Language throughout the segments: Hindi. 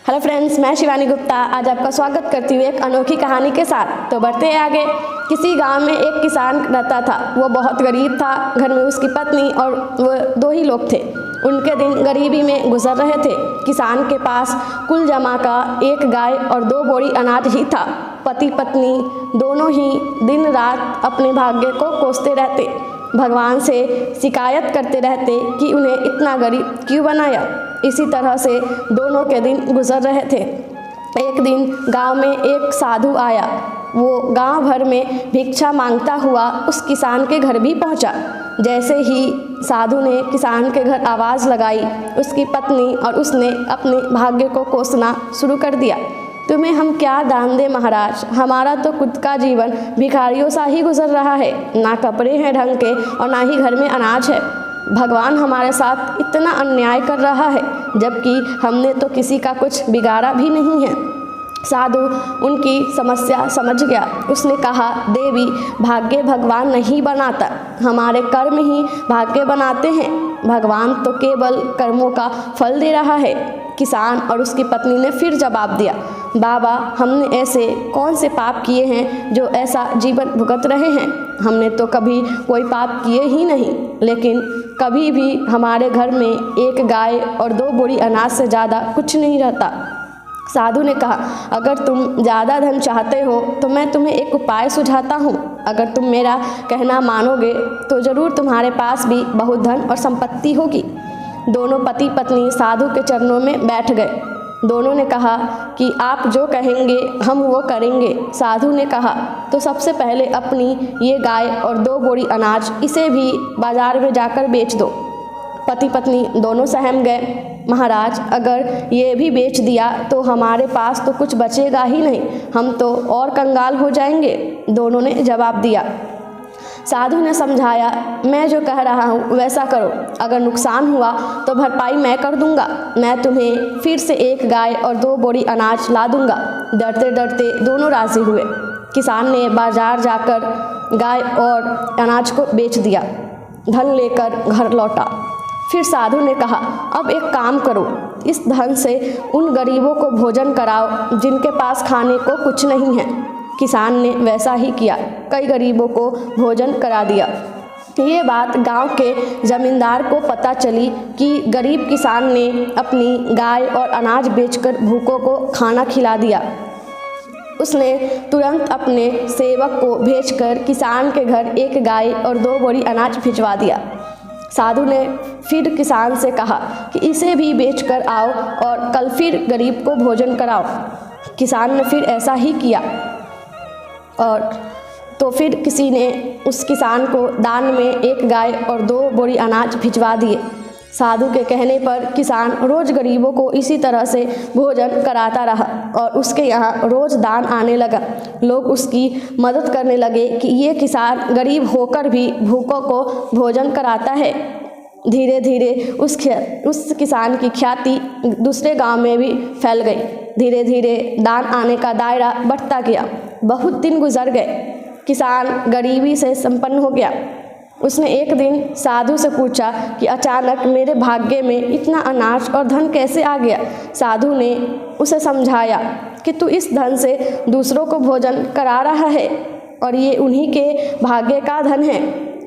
हेलो फ्रेंड्स, मैं शिवानी गुप्ता आज आपका स्वागत करती हूँ एक अनोखी कहानी के साथ। तो बढ़ते हैं आगे। किसी गांव में एक किसान रहता था। वो बहुत गरीब था। घर में उसकी पत्नी और वो दो ही लोग थे। उनके दिन गरीबी में गुजर रहे थे। किसान के पास कुल जमा का एक गाय और 2 बोरी अनाज ही था। पति पत्नी दोनों ही दिन रात अपने भाग्य को कोसते रहते, भगवान से शिकायत करते रहते कि उन्हें इतना गरीब क्यों बनाया। इसी तरह से दोनों के दिन गुजर रहे थे। एक दिन गांव में एक साधु आया। वो गांव भर में भिक्षा मांगता हुआ उस किसान के घर भी पहुंचा। जैसे ही साधु ने किसान के घर आवाज़ लगाई, उसकी पत्नी और उसने अपने भाग्य को कोसना शुरू कर दिया। तुम्हें हम क्या दान दें महाराज, हमारा तो खुद का जीवन भिखारियों सा ही गुजर रहा है। ना कपड़े हैं ढंग के और ना ही घर में अनाज है। भगवान हमारे साथ इतना अन्याय कर रहा है, जबकि हमने तो किसी का कुछ बिगाड़ा भी नहीं है। साधु उनकी समस्या समझ गया। उसने कहा, देवी, भाग्य भगवान नहीं बनाता, हमारे कर्म ही भाग्य बनाते हैं। भगवान तो केवल कर्मों का फल दे रहा है। किसान और उसकी पत्नी ने फिर जवाब दिया, बाबा, हमने ऐसे कौन से पाप किए हैं जो ऐसा जीवन भुगत रहे हैं। हमने तो कभी कोई पाप किए ही नहीं, लेकिन कभी भी हमारे घर में एक गाय और 2 बोरी अनाज से ज़्यादा कुछ नहीं रहता। साधु ने कहा, अगर तुम ज़्यादा धन चाहते हो तो मैं तुम्हें एक उपाय सुझाता हूँ। अगर तुम मेरा कहना मानोगे तो ज़रूर तुम्हारे पास भी बहुत धन और संपत्ति होगी। दोनों पति पत्नी साधु के चरणों में बैठ गए। दोनों ने कहा कि आप जो कहेंगे हम वो करेंगे। साधु ने कहा, तो सबसे पहले अपनी ये गाय और 2 बोरी अनाज इसे भी बाजार में जाकर बेच दो। पति पत्नी दोनों सहम गए। महाराज, अगर ये भी बेच दिया तो हमारे पास तो कुछ बचेगा ही नहीं, हम तो और कंगाल हो जाएंगे। दोनों ने जवाब दिया। साधु ने समझाया, मैं जो कह रहा हूँ वैसा करो। अगर नुकसान हुआ तो भरपाई मैं कर दूंगा। मैं तुम्हें फिर से एक गाय और 2 बोरी अनाज ला दूंगा। डरते डरते दोनों राजी हुए। किसान ने बाजार जाकर गाय और अनाज को बेच दिया, धन लेकर घर लौटा। फिर साधु ने कहा, अब एक काम करो, इस धन से उन गरीबों को भोजन कराओ जिनके पास खाने को कुछ नहीं है। किसान ने वैसा ही किया, कई गरीबों को भोजन करा दिया। ये बात गांव के जमींदार को पता चली कि गरीब किसान ने अपनी गाय और अनाज बेचकर भूखों को खाना खिला दिया। उसने तुरंत अपने सेवक को भेजकर किसान के घर एक गाय और 2 बोरी अनाज भिजवा दिया। साधु ने फिर किसान से कहा कि इसे भी बेचकर आओ और कल फिर गरीब को भोजन कराओ। किसान ने फिर ऐसा ही किया और तो फिर किसी ने उस किसान को दान में एक गाय और 2 बोरी अनाज भिजवा दिए। साधु के कहने पर किसान रोज़ गरीबों को इसी तरह से भोजन कराता रहा और उसके यहाँ रोज़ दान आने लगा। लोग उसकी मदद करने लगे कि ये किसान गरीब होकर भी भूखों को भोजन कराता है। धीरे धीरे उस किसान की ख्याति दूसरे गांव में भी फैल गई। धीरे धीरे दान आने का दायरा बढ़ता गया। बहुत दिन गुजर गए। किसान गरीबी से संपन्न हो गया। उसने एक दिन साधु से पूछा कि अचानक मेरे भाग्य में इतना अनाज और धन कैसे आ गया। साधु ने उसे समझाया कि तू इस धन से दूसरों को भोजन करा रहा है और ये उन्हीं के भाग्य का धन है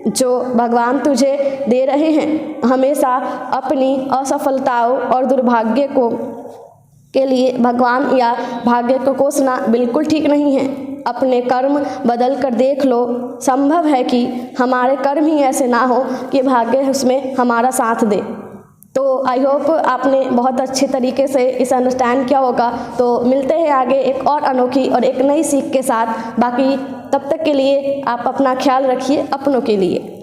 जो भगवान तुझे दे रहे हैं। हमेशा अपनी असफलताओं और दुर्भाग्य के लिए भगवान या भाग्य को कोसना बिल्कुल ठीक नहीं है। अपने कर्म बदल कर देख लो। संभव है कि हमारे कर्म ही ऐसे ना हो कि भाग्य उसमें हमारा साथ दे। तो आई होप आपने बहुत अच्छे तरीके से इसे अंडरस्टैंड किया होगा। तो मिलते हैं आगे एक और अनोखी और एक नई सीख के साथ। बाकी तब तक के लिए आप अपना ख्याल रखिए, अपनों के लिए।